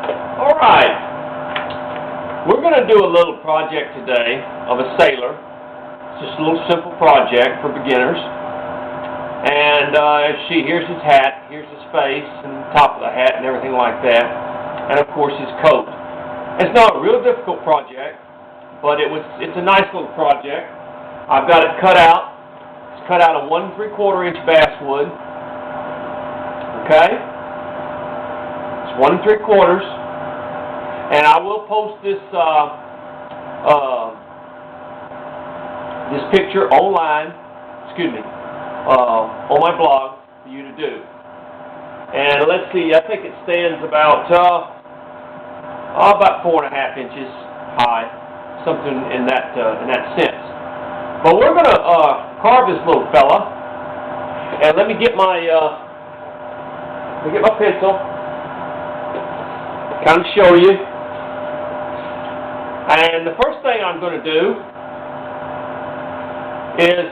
All right. We're going to do a little project today of a sailor. It's just a little simple project for beginners. And here's his hat, here's his face, and the top of the hat, and everything like that. And of course his coat. It's not a real difficult project, but it's a nice little project. I've got it cut out. It's cut out of 1 3/4 inch basswood. Okay? It's 1 3/4. And I will post this this picture online, on my blog for you to do. And let's see, I think it stands about 4.5 inches high, something in that sense. But we're going to carve this little fella. And let me get my pencil, kind of show you. And the first thing I'm going to do is,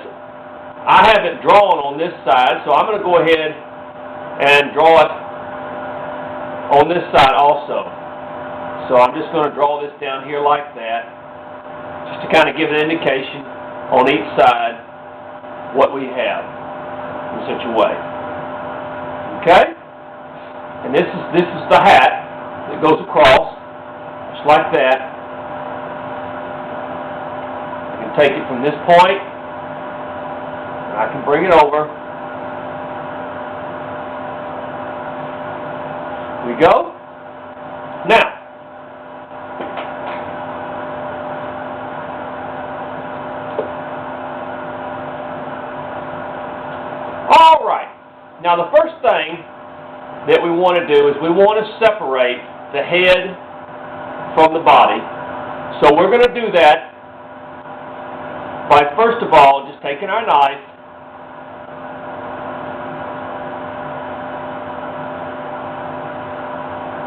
I have it drawn on this side, so I'm going to go ahead and draw it on this side also. So I'm just going to draw this down here like that, just to kind of give an indication on each side what we have in such a way. Okay? And this is the hat that goes across, just like that. Take it from this point, and I can bring it over. We go. Now, all right. Now the first thing that we want to do is we want to separate the head from the body. So we're going to do that by, first of all, just taking our knife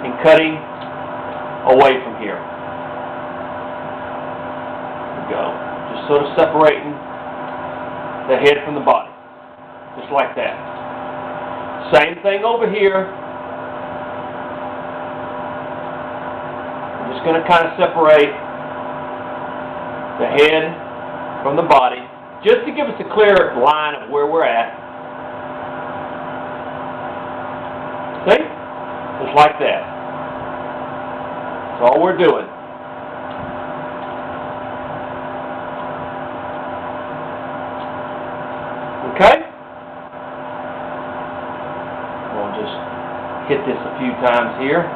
and cutting away from here. There we go. Just sort of separating the head from the body. Just like that. Same thing over here. I'm just going to kind of separate the head from the body, just to give us a clear line of where we're at. See? Just like that. That's all we're doing. Okay? We'll just hit this a few times here.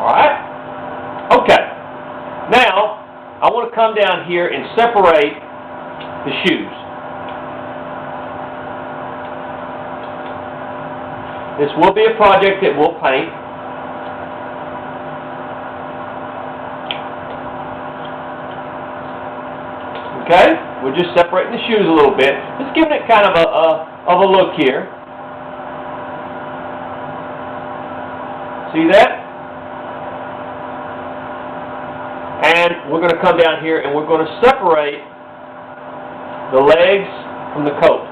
Alright? Okay. Now, I want to come down here and separate the shoes. This will be a project that we'll paint. Okay? We're just separating the shoes a little bit. Just giving it kind of a look here. See that? And we're going to come down here and we're going to separate the legs from the coat.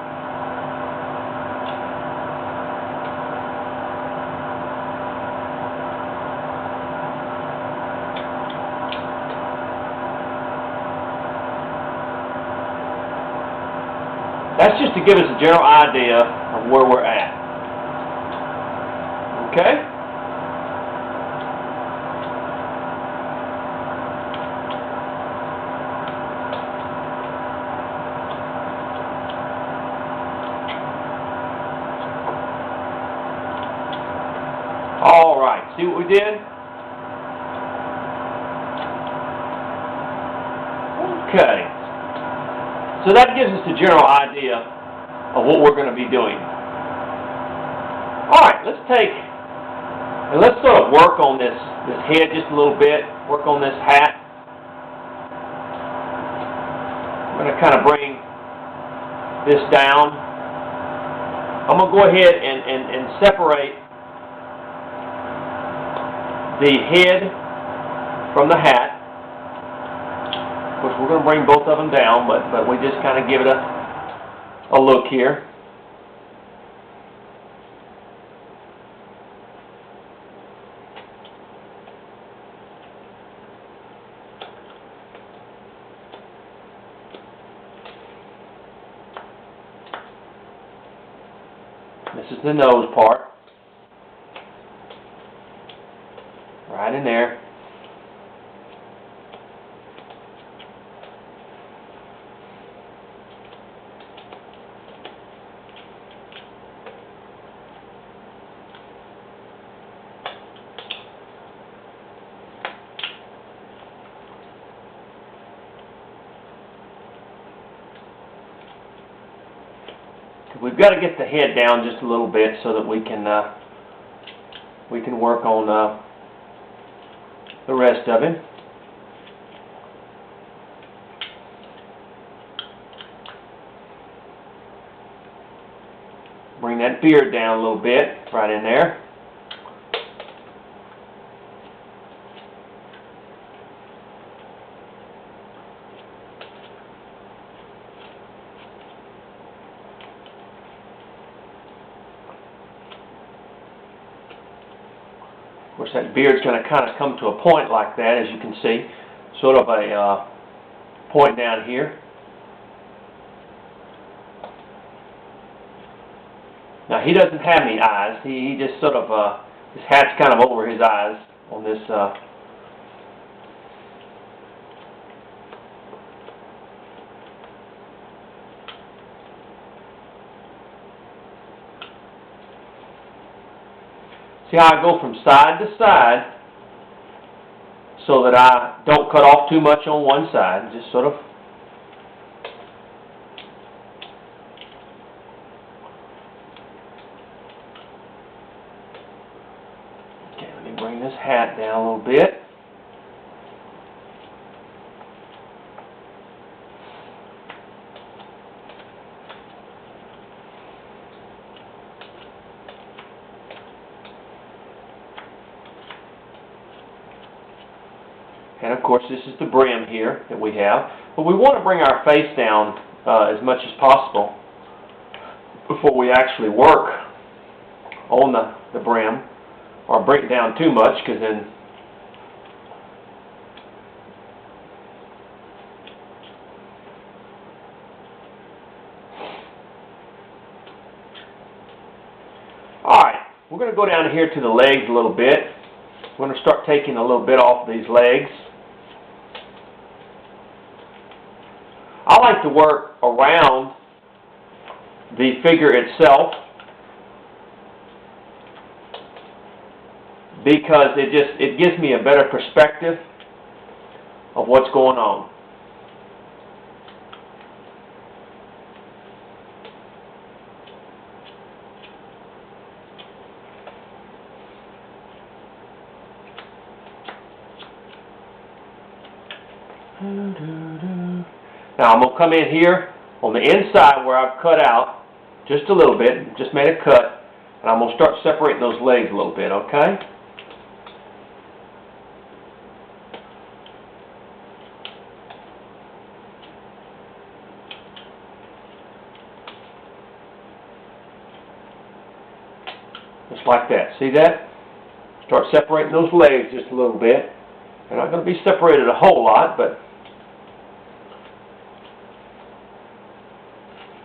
That's just to give us a general idea of where we're at. Okay? All right, see what we did? Okay. So that gives us a general idea of what we're going to be doing. All right, let's take and let's sort of work on this head just a little bit, work on this hat. I'm going to kind of bring this down. I'm going to go ahead and separate the head from the hat. Of course, we're going to bring both of them down, but we just kind of give it a look here. This is the nose part. Right in there. We've got to get the head down just a little bit so that we can work on the rest of him. Bring that beard down a little bit, right in there. Of course, that beard's going to kind of come to a point like that, as you can see, sort of a point down here. Now, he doesn't have any eyes. He just sort of, his hat's kind of over his eyes on this. See how I go from side to side so that I don't cut off too much on one side, just sort of. Okay, let me bring this hat down a little bit. And of course, this is the brim here that we have. But we want to bring our face down as much as possible before we actually work on the brim, or bring it down too much, because then alright, we're going to go down here to the legs a little bit. We're going to start taking a little bit off these legs. I like to work around the figure itself because it gives me a better perspective of what's going on. Now I'm going to come in here on the inside where I've cut out just a little bit, just made a cut, and I'm going to start separating those legs a little bit, okay? Just like that. See that? Start separating those legs just a little bit. They're not going to be separated a whole lot, but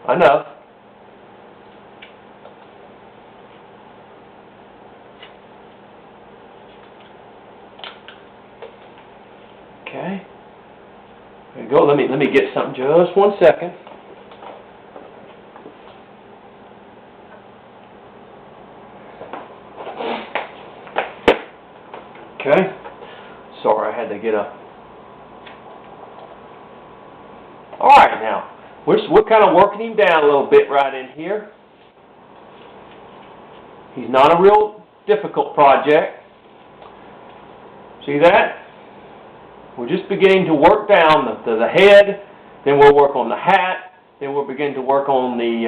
enough. Okay. There you go. Let me get something. Just 1 second. Okay. Sorry, I had to get a. All right, now. We're kind of working him down a little bit right in here. He's not a real difficult project. See that? We're just beginning to work down the head, then we'll work on the hat, then we'll begin to work on the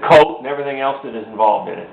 coat and everything else that is involved in it.